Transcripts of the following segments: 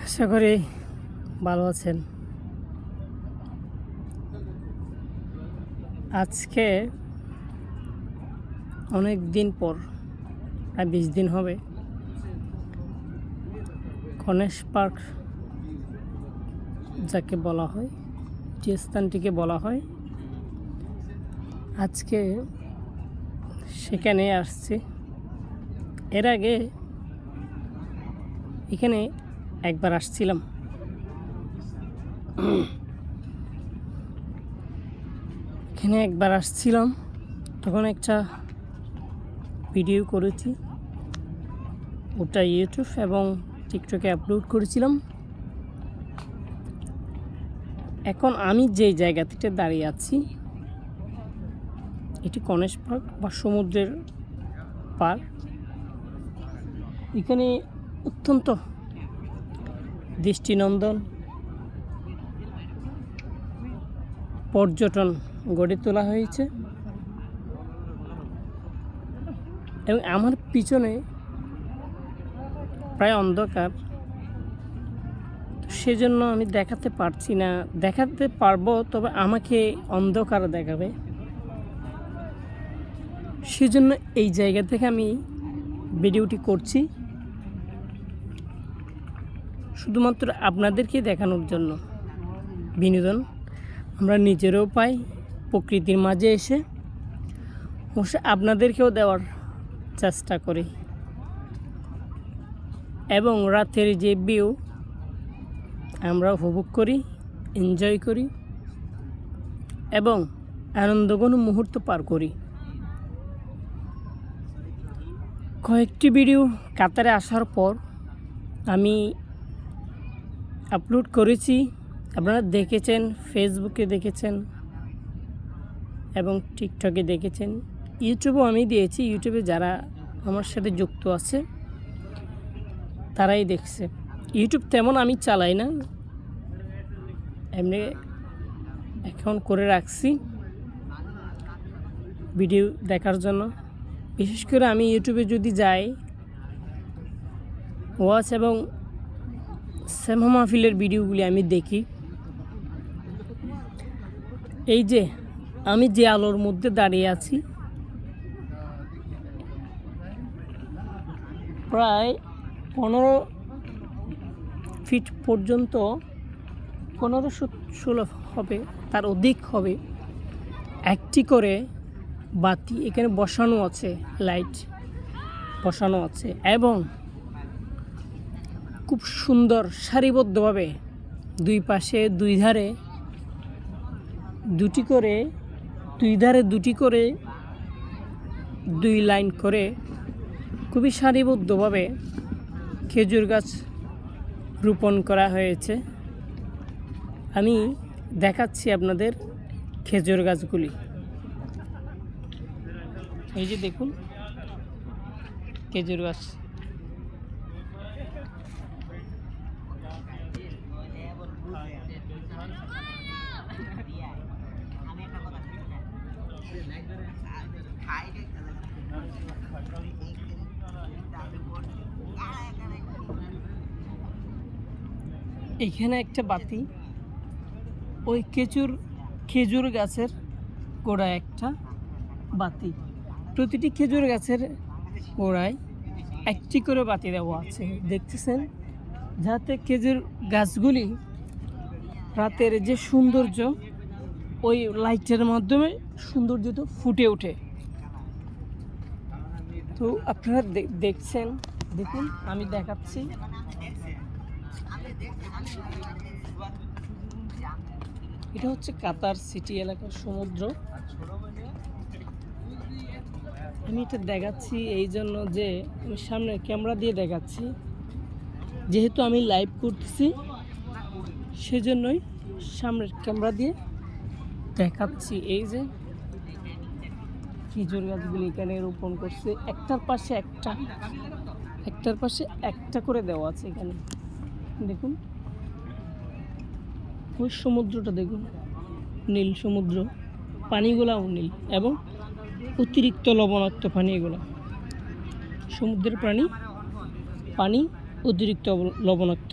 আশা করি ভালো আছেন। আজকে অনেক দিন পর, প্রায় 20 দিন হবে, গণেশ পার্ক যাকে বলা হয়, যে স্থানটিকে বলা হয়, আজকে সেখানে আসছি। এর আগে এখানে একবার আসছিলাম। তখন একটা ভিডিও করেছি, ওটা ইউটিউব এবং টিকটকে আপলোড করেছিলাম। এখন আমি যে জায়গাটিতে দাঁড়িয়ে আছি, এটি গণেশ পার্ক বা সমুদ্রের পার্ক। এখানে অত্যন্ত দৃষ্টিনন্দন পর্যটন গড়ে তোলা হয়েছে এবং আমার পিছনে প্রায় অন্ধকার, সেজন্য আমি দেখাতে পারছি না। দেখাতে পারবো, তবে আমাকে অন্ধকার দেখাবে। সেজন্য এই জায়গা থেকে আমি ভিডিওটি করছি, শুধুমাত্র আপনাদেরকে দেখানোর জন্য। বিনোদন আমরা নিজেরাও পাই প্রকৃতির মাঝে এসে, অবশ্য আপনাদেরকেও দেওয়ার চেষ্টা করি। এবং রাতের যে ভিউ আমরা উপভোগ করি, এনজয় করি এবং আনন্দঘন মুহূর্ত পার করি। কয়েকটি ভিডিও কাতারে আসার পর আমি আপলোড করেছি, আপনারা দেখেছেন, ফেসবুকে দেখেছেন এবং টিকটকে দেখেছেন, ইউটিউবেও আমি দিয়েছি। ইউটিউবে যারা আমার সাথে যুক্ত আছে তারাই দেখছে। ইউটিউব তেমন আমি চালাই না, এমনি এখন করে রাখছি ভিডিও দেখার জন্য। বিশেষ করে আমি ইউটিউবে যদি যাই, ওয়াচ এবং সেমা মাহফিলের ভিডিওগুলি আমি দেখি। এই যে আমি যে আলোর মধ্যে দাঁড়িয়ে আছি, প্রায় 15 ফিট পর্যন্ত, 15-16 হবে, তার অধিক হবে। একটি করে বাতি এখানে বসানো আছে, লাইট বসানো আছে এবং খুব সুন্দর সারিবদ্ধভাবে দুই পাশে দুই ধারে দুটি করে দুই লাইন করে খুবই সারিবদ্ধভাবে খেজুর গাছ রোপণ করা হয়েছে। আমি দেখাচ্ছি আপনাদের খেজুর গাছগুলি। এই যে দেখুন খেজুর গাছ। এইখানে একটা বাতি, ওই খেজুর গাছের গোড়ায় একটা বাতি। প্রতিটি খেজুর গাছের গোড়ায় একটি করে বাতি দেওয়া আছে, দেখতেছেন, যাতে খেজুর গাছগুলি রাতের যে সৌন্দর্য ওই লাইটের মাধ্যমে সৌন্দর্যটা ফুটে ওঠে। তো আপনারা দেখছেন, দেখুন আমি দেখাচ্ছি। এটা হচ্ছে কাতার সিটি এলাকার সমুদ্র। আমি এটা দেখাচ্ছি এই জন্য যে আমি সামনে ক্যামেরা দিয়ে দেখাচ্ছি, যেহেতু আমি লাইভ করতেছি সেজন্যই সামনের ক্যামেরা দিয়ে দেখাচ্ছি। এই যে খেজুর গাছগুলি এখানে রোপণ করছে, একটার পাশে একটা করে দেওয়া আছে। এখানে দেখুন ওই সমুদ্রটা দেখুন, নীল সমুদ্র, পানিগুলাও নীল এবং অতিরিক্ত লবণাক্ত পানি। এগুলো সমুদ্রের পানি অতিরিক্ত লবণাক্ত।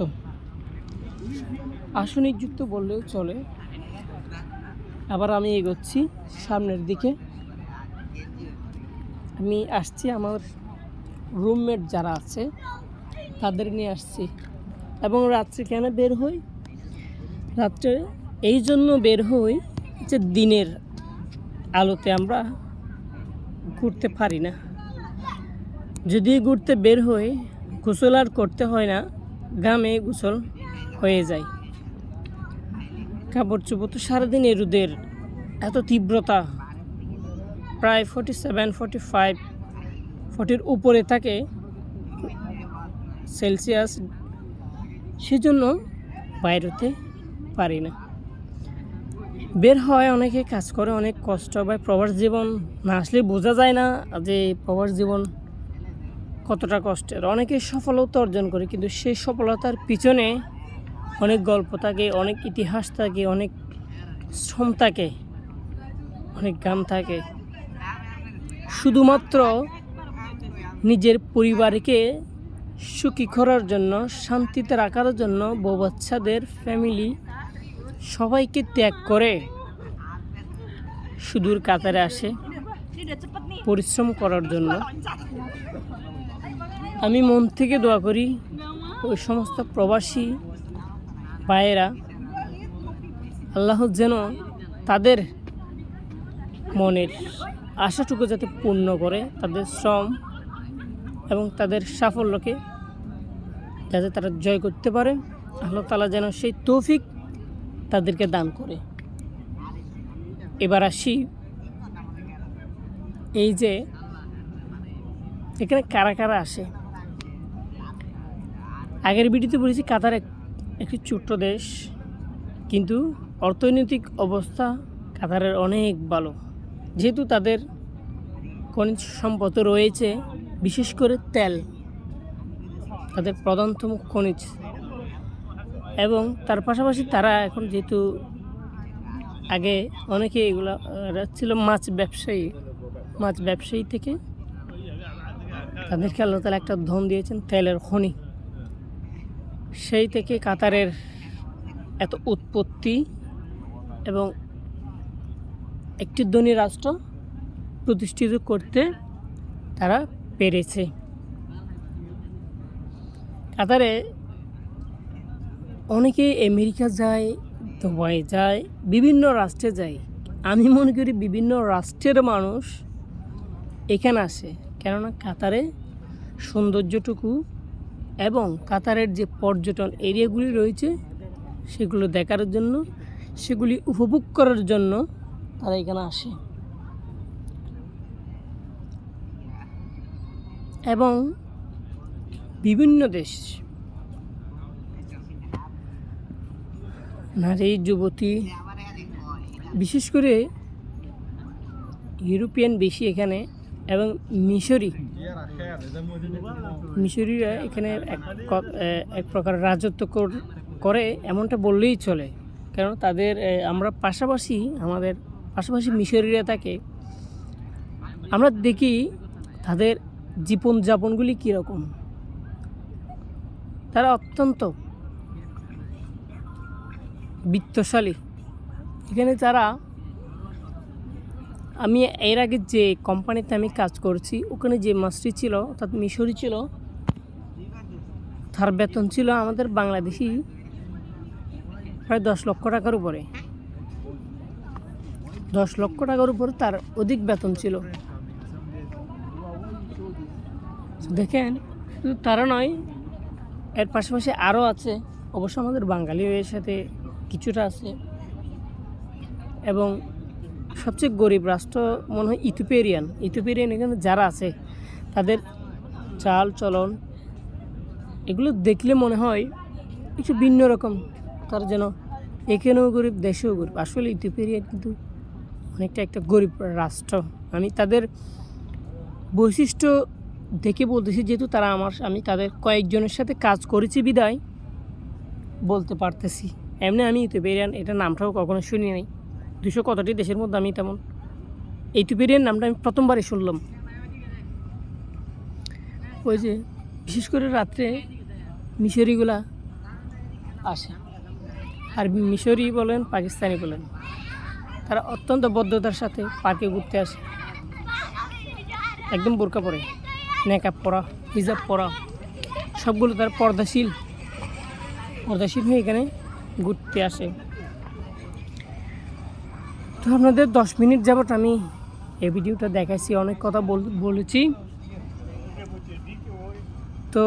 আসনিক যুক্ত বললেও চলে। আবার আমি এগোচ্ছি সামনের দিকে। আমি আসছি আমার রুমমেট যারা আছে তাদের নিয়ে আসছি। এবং রাত্রে কেন বের হই? রাত্রে এই জন্য বের হই যে দিনের আলোতে আমরা ঘুরতে পারি না। যদি ঘুরতে বের হই, গোসল আর করতে হয় না, ঘামে গোসল হয়ে যায়। কাপড় চোপড় তো সারাদিন রোদের এত তীব্রতা, প্রায় 47, 45, 40 উপরে থাকে সেলসিয়াস, সেজন্য বাইরেতে পারি না। বের হয়, অনেকে কাজ করে, অনেক কষ্ট হয়। প্রবাস জীবন না আসলে বোঝা যায় না যে প্রবাস জীবন কতটা কষ্টের। অনেকে সফলতা অর্জন করে, কিন্তু সেই সফলতার পিছনে অনেক গল্প থাকে, অনেক ইতিহাস থাকে, অনেক শ্রম থাকে, অনেক গান থাকে। শুধুমাত্র নিজের পরিবারকে সুখী করার জন্য, শান্তিতে রাখার জন্য বউ বাচ্চাদের, ফ্যামিলি সবাইকে ত্যাগ করে সুদূর কাতারে আসে পরিশ্রম করার জন্য। আমি মন থেকে দোয়া করি ওই সমস্ত প্রবাসী ভাইয়েরা, আল্লাহ যেন তাদের মনের আশাটুকু যাতে পূর্ণ করে, তাদের শ্রম এবং তাদের সাফল্যকে যাতে তারা জয় করতে পারে। আল্লাহ তাআলা যেন সেই তৌফিক তাদেরকে দান করে। এবার আসি, এই যে এখানে কারা কারা আসে। আগের ভিডিওতে বলেছি কাতার একটি ছোট্ট দেশ, কিন্তু অর্থনৈতিক অবস্থা কাতারের অনেক ভালো, যেহেতু তাদের খনিজ সম্পদ রয়েছে, বিশেষ করে তেল তাদের প্রধানতম খনিজ। এবং তার পাশাপাশি তারা এখন যেহেতু আগে অনেকে এগুলো ছিল মাছ ব্যবসায়ী থেকে তাদেরকে আল্লাহ তাআলা একটা ধন দিয়েছেন, তেলের খনি। সেই থেকে কাতারের এত উৎপত্তি এবং একটি ধনী রাষ্ট্র প্রতিষ্ঠিত করতে তারা পেরেছে। কাতারে অনেকে আমেরিকা যায়, দুবাই যায়, বিভিন্ন রাষ্ট্রে যায়। আমি মনে করি বিভিন্ন রাষ্ট্রের মানুষ এখানে আসে, কেননা কাতারে সৌন্দর্যটুকু এবং কাতারের যে পর্যটন এরিয়াগুলি রয়েছে সেগুলো দেখার জন্য, সেগুলি উপভোগ করার জন্য তারা এখানে আসে। এবং বিভিন্ন দেশ নারী, যুবতী, বিশেষ করে ইউরোপিয়ান বেশি এখানে, এবং মিশরীরা এখানে এক প্রকার রাজত্ব করে এমনটা বললেই চলে। কারণ তাদের আমাদের পাশাপাশি মিশরীরা থাকে। আমরা দেখি তাদের জীবনযাপনগুলি কীরকম। তারা অত্যন্ত বিত্তশালী। এখানে আমি এর আগে যে কোম্পানিতে আমি কাজ করছি, ওখানে যে মাস্টার ছিল অর্থাৎ মিশরি ছিল, তার বেতন ছিল আমাদের বাংলাদেশি প্রায় 10 লক্ষ টাকার উপরে। 10 লক্ষ টাকার উপরে তার অধিক বেতন ছিল। দেখেন, শুধু তারা নয়, এর পাশাপাশি আরও আছে। অবশ্য আমাদের বাঙালিও এর সাথে কিছুটা আছে। এবং সবচেয়ে গরিব রাষ্ট্র মনে হয় ইথিওপিয়ান এখানে যারা আছে, তাদের চাল চলন এগুলো দেখলে মনে হয় একটু ভিন্ন রকম। তারা যেন এখানেও গরিব, দেশেও গরিব। আসলে ইথিওপিয়া কিন্তু অনেকটা একটা গরিব রাষ্ট্র। আমি তাদের বৈশিষ্ট্য দেখে বলতেছি, যেহেতু আমি তাদের কয়েকজনের সাথে কাজ করেছি বিদায় বলতে পারতেছি। এমনি আমি ইথিওপিয়ান এটা নামটাও কখনো শুনি নাই। 200 কতটি দেশের মধ্যে আমি তেমন ইথিওপিয়ান নামটা আমি প্রথমবারই শুনলাম। ওই যে বিশেষ করে রাত্রে মিশরিগুলা আসে। আর মিশরি বলেন পাকিস্তানি বলেন, তারা অত্যন্ত বদ্ধতার সাথে পার্কে ঘুরতে আসে, একদম বোরকা পরে, নেকাব পরা, হিজাব পরা, সবগুলো তার পর্দাশীল হয়ে এখানে ঘুরতে আসে। তো আপনাদের 10 মিনিট যাবত আমি এই ভিডিওটা দেখাইছি, অনেক কথা বলেছি। তো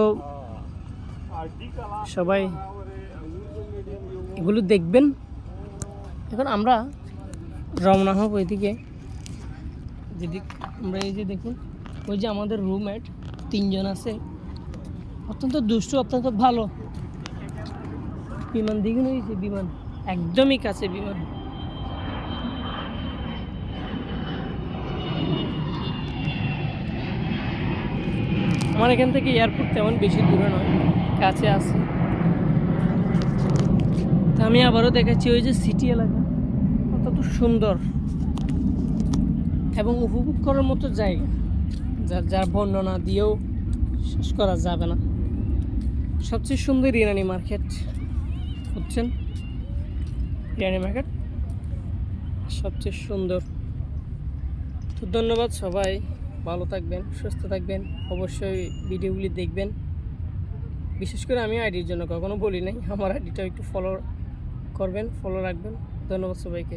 সবাই এগুলো দেখবেন। এখন আমরা রওনা হব এদিকে। যদি আমরা এই যে দেখুন, ওই যে আমাদের রুমমেট 3 জন আছে, অত্যন্ত দুষ্ট, অত্যন্ত ভালো। বিমান দিকে হয়েছে, বিমান একদমই কাছে বিমান। আমার এখান থেকে এয়ারপোর্ট তেমন বেশি দূরে নয়, কাছে আছে। তা আমি আবারও দেখাচ্ছি ওই যে সিটি এলাকা, কত সুন্দর এবং উপভোগ করার মতো জায়গা, যার বর্ণনা দিয়েও শেষ করা যাবে না। সবচেয়ে সুন্দর ইরানি মার্কেট, বুঝছেন? ইরানি মার্কেট সবচেয়ে সুন্দর। তো ধন্যবাদ, সবাই ভালো থাকবেন, সুস্থ থাকবেন, অবশ্যই ভিডিওগুলি দেখবেন। বিশেষ করে আমি আইডির জন্য কখনো বলি নাই, আমার আইডিটাও একটু ফলো করবেন, ফলো রাখবেন। ধন্যবাদ সবাইকে।